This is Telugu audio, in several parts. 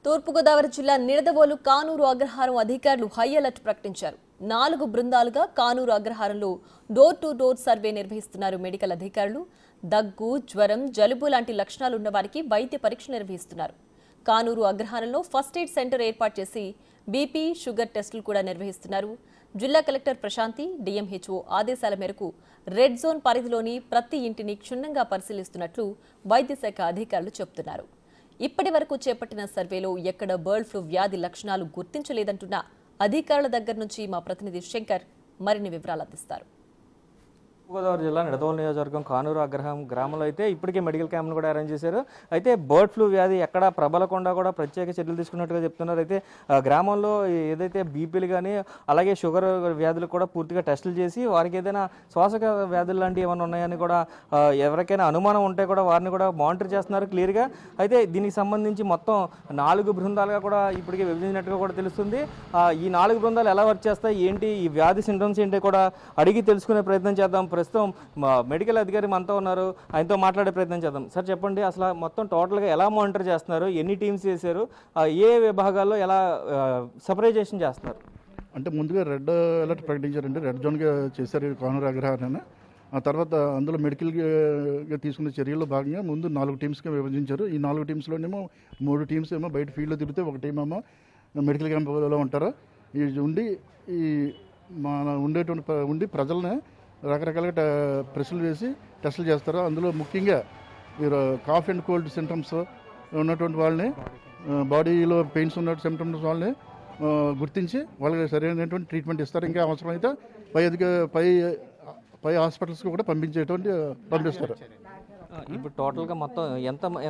తూర్పుగోదావరి జిల్లా నిడదవోలు కానూరు అగ్రహారం అధికారులు హై అలర్ట్ ప్రకటించారు. 4 బృందాలుగా కానూరు అగ్రహారంలో డోర్ టు డోర్ సర్వే నిర్వహిస్తున్నారు మెడికల్ అధికారులు. దగ్గు, జ్వరం, జలుబు లాంటి లక్షణాలు ఉన్న వారికి వైద్య పరీక్ష నిర్వహిస్తున్నారు. కానూరు అగ్రహారంలో ఫస్ట్ ఎయిడ్ సెంటర్ ఏర్పాటు చేసి బీపీ, షుగర్ టెస్టులు కూడా నిర్వహిస్తున్నారు. జిల్లా కలెక్టర్ ప్రశాంతి, డిఎంహెచ్ఓ ఆదేశాల మేరకు రెడ్ జోన్ పరిధిలోని ప్రతి ఇంటిని క్షుణ్ణంగా పరిశీలిస్తున్నట్లు వైద్య శాఖ అధికారులు చెబుతున్నారు. ఇప్పటి వరకు చేపట్టిన సర్వేలో ఎక్కడ బర్డ్ ఫ్లూ వ్యాధి లక్షణాలు గుర్తించలేదంటున్న అధికారుల దగ్గర నుంచి మా ప్రతినిధి శంకర్ మరిన్ని వివరాలు అందిస్తారు. తూర్పుగోదావరి జిల్లా నిడదవోలు నియోజకవర్గం కానూరు అగ్రహారం గ్రామంలో అయితే ఇప్పటికే మెడికల్ క్యాంప్ను కూడా అరేంజ్ చేశారు. అయితే బర్డ్ ఫ్లూ వ్యాధి ఎక్కడ ప్రబలకుండా కూడా ప్రత్యేక చర్యలు తీసుకున్నట్టుగా చెప్తున్నారు. అయితే గ్రామంలో ఏదైతే బీపీలు కానీ అలాగే షుగర్ వ్యాధులు కూడా పూర్తిగా టెస్టులు చేసి వారికి ఏదైనా శ్వాసక వ్యాధులు లాంటివి ఏమైనా ఉన్నాయని కూడా ఎవరికైనా అనుమానం ఉంటే కూడా వారిని కూడా మానిటర్ చేస్తున్నారు క్లియర్గా. అయితే దీనికి సంబంధించి మొత్తం 4 బృందాలుగా కూడా ఇప్పటికే విభజించినట్టుగా కూడా తెలుస్తుంది. ఈ 4 బృందాలు ఎలా వర్క్ చేస్తాయి, ఏంటి ఈ వ్యాధి సింటమ్స్ ఏంటి కూడా అడిగి తెలుసుకునే ప్రయత్నం చేద్దాం. ప్రస్తుతం మెడికల్ అధికారి మనతో ఉన్నారు, ఆయనతో మాట్లాడే ప్రయత్నం చేద్దాం. సార్ చెప్పండి, అసలు మొత్తం టోటల్గా ఎలా మానిటర్ చేస్తున్నారు, ఎన్ని టీమ్స్ చేశారు, ఏ విభాగాల్లో ఎలా సెపరేషన్ చేస్తున్నారు? అంటే ముందుగా రెడ్ అలర్ట్ ప్రకటించారండి, రెడ్ జోన్గా చేశారు కానూరు అగ్రహారాన్ని. ఆ తర్వాత అందులో మెడికల్గా తీసుకున్న చర్యల్లో భాగంగా ముందు 4 టీమ్స్గా విభజించారు. ఈ 4 టీమ్స్లోనేమో 3 టీమ్స్ ఏమో బయట ఫీల్డ్లో తిరిగితే ఒక టీం ఏమో మెడికల్ క్యాంపులో ఉంటారు. ఈ ఉండి ఈ మన ఉండి ప్రజల్ని రకరకాలుగా ప్రశ్నలు వేసి టెస్టులు చేస్తారు. అందులో ముఖ్యంగా మీరు కాఫ్ అండ్ కోల్డ్ సింటమ్స్ ఉన్నటువంటి వాళ్ళని, బాడీలో పెయిన్స్ ఉన్న సింటమ్స్ వాళ్ళని గుర్తించి వాళ్ళకి సరైనటువంటి ట్రీట్మెంట్ ఇస్తారు. ఇంకా అవసరమైతే పై హాస్పిటల్స్కి కూడా పంపిస్తారు. ఇప్పుడు టోటల్గా మొత్తం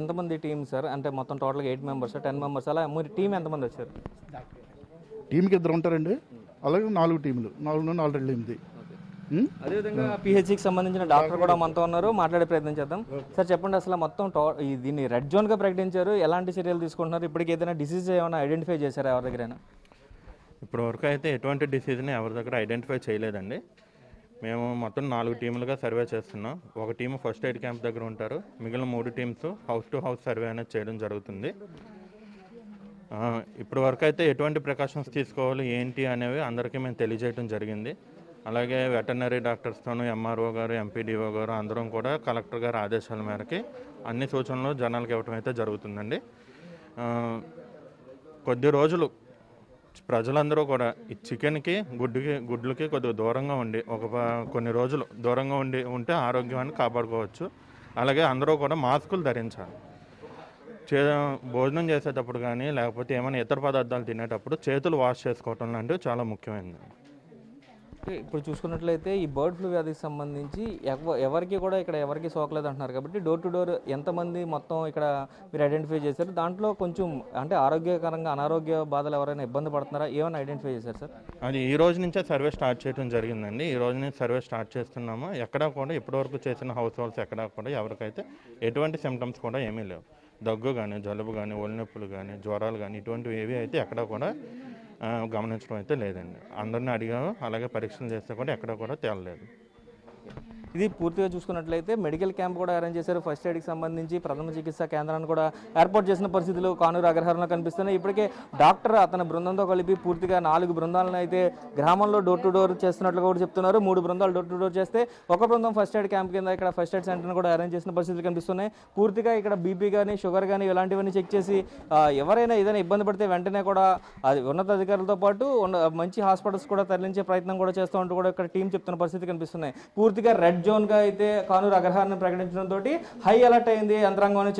ఎంతమంది టీమ్ సార్? అంటే మొత్తం టోటల్గా 8 మెంబర్స్, 10 మెంబర్స్, అలా మీరు టీం ఎంతమంది వచ్చారు? టీంకి 2 ఉంటారండి, అలాగే 4 టీములు, 4 ఆల్రెడీ 8. అదేవిధంగా పిహెచ్సికి సంబంధించిన డాక్టర్ కూడా మనతో ఉన్నారు, మాట్లాడే ప్రయత్నం చేద్దాం. సార్ చెప్పండి, అసలు మొత్తం దీన్ని రెడ్ జోన్గా ప్రకటించారు, ఎలాంటి చర్యలు తీసుకుంటున్నారు? ఇప్పటికి ఏదైనా డిసీజ్ ఏమైనా ఐడెంటిఫై చేశారా ఎవరి దగ్గరైనా? ఇప్పటి వరకు అయితే ఎటువంటి డిసీజ్ని ఎవరి దగ్గర ఐడెంటిఫై చేయలేదండి. మేము మొత్తం 4 టీములుగా సర్వే చేస్తున్నాం. ఒక టీము ఫస్ట్ ఎయిడ్ క్యాంప్ దగ్గర ఉంటారు, మిగిలిన 3 teams house to house survey అనేది చేయడం జరుగుతుంది. ఇప్పటి వరకు అయితే ఎటువంటి ప్రికాషన్స్ తీసుకోవాలి ఏంటి అనేవి అందరికీ మేము తెలియజేయడం జరిగింది. అలాగే వెటర్నరీ డాక్టర్స్తోనూ ఎంఆర్ఓ గారు, ఎంపీడీఓ గారు అందరం కూడా కలెక్టర్ గారి ఆదేశాల మేరకి అన్ని సూచనలు జనాలకు ఇవ్వడం అయితే జరుగుతుందండి. కొద్ది రోజులు ప్రజలందరూ కూడా ఈ చికెన్కి గుడ్లకి కొద్దిగా దూరంగా ఉండి కొన్ని రోజులు దూరంగా ఉంటే ఆరోగ్యాన్ని కాపాడుకోవచ్చు. అలాగే అందరూ కూడా మాస్కులు ధరించాలి. భోజనం చేసేటప్పుడు కానీ లేకపోతే ఏమైనా ఇతర పదార్థాలు తినేటప్పుడు చేతులు వాష్ చేసుకోవటం లాంటివి చాలా ముఖ్యమైనది. ఇప్పుడు చూసుకున్నట్లయితే ఈ బర్డ్ ఫ్లూ వ్యాధికి సంబంధించి ఎవరికి కూడా ఇక్కడ ఎవరికి సోకలేదు అంటున్నారు కాబట్టి డోర్ టు డోర్ ఎంతమంది మొత్తం ఇక్కడ మీరు ఐడెంటిఫై చేశారు? దాంట్లో కొంచెం అంటే ఆరోగ్యకరంగా అనారోగ్య బాధలు ఎవరైనా ఇబ్బంది పడుతున్నారా, ఏమైనా ఐడెంటిఫై చేశారు సార్? అది ఈ రోజు నుంచే సర్వే స్టార్ట్ చేయడం జరిగిందండి. ఈ రోజు నుంచి సర్వే స్టార్ట్ చేస్తున్నాము. ఎక్కడా కూడా ఇప్పటివరకు చేసిన హౌస్ హోల్డ్స్ ఎక్కడా కూడా ఎవరికైతే ఎటువంటి సిమ్టమ్స్ కూడా ఏమీ లేవు. దగ్గు కానీ, జలుబు కానీ, ఒళ్ళు నొప్పులు కానీ, జ్వరాలు కానీ ఇటువంటివి ఏవి అయితే ఎక్కడా కూడా గమనించడం అయితే లేదండి. అందరినీ అడిగాము, అలాగే పరీక్షలు చేస్తే కూడా ఎక్కడ కూడా తేలలేదు. ఇది పూర్తిగా చూసుకున్నట్లయితే మెడికల్ క్యాంప్ కూడా అరేంజ్ చేశారు. ఫస్ట్ ఎయిడ్కి సంబంధించి ప్రథమ చికిత్సా కేంద్రాన్ని కూడా ఏర్పాటు చేసిన పరిస్థితులు కానూరు అగ్రహారంలో కనిపిస్తున్నాయి. ఇప్పటికే డాక్టర్ అతని బృందంతో కలిపి పూర్తిగా 4 బృందాలను అయితే గ్రామంలో డోర్ టు డోర్ చేస్తున్నట్లుగా కూడా చెప్తున్నారు. 3 బృందాలు డోర్ టు డోర్ చేస్తే ఒక బృందం ఫస్ట్ ఎయిడ్ క్యాంప్ కింద ఇక్కడ ఫస్ట్ ఎయిడ్ సెంటర్ని కూడా అరేంజ్ చేసిన పరిస్థితులు కనిపిస్తున్నాయి. పూర్తిగా ఇక్కడ బీపీ కానీ, షుగర్ కానీ ఇలాంటివన్నీ చెక్ చేసి ఎవరైనా ఏదైనా ఇబ్బంది పడితే వెంటనే కూడా అది ఉన్నతాధికారులతో పాటు మంచి హాస్పిటల్స్ కూడా తరలించే ప్రయత్నం కూడా చేస్తూ ఉంటూ కూడా ఇక్కడ టీం చెప్తున్న పరిస్థితి కనిపిస్తున్నాయి. పూర్తిగా రెడ్ జోన్గా అయితే కానూరు అగ్రహారాన్ని ప్రకటించడంతో హై అలర్ట్ అయింది యంత్రాంగం అని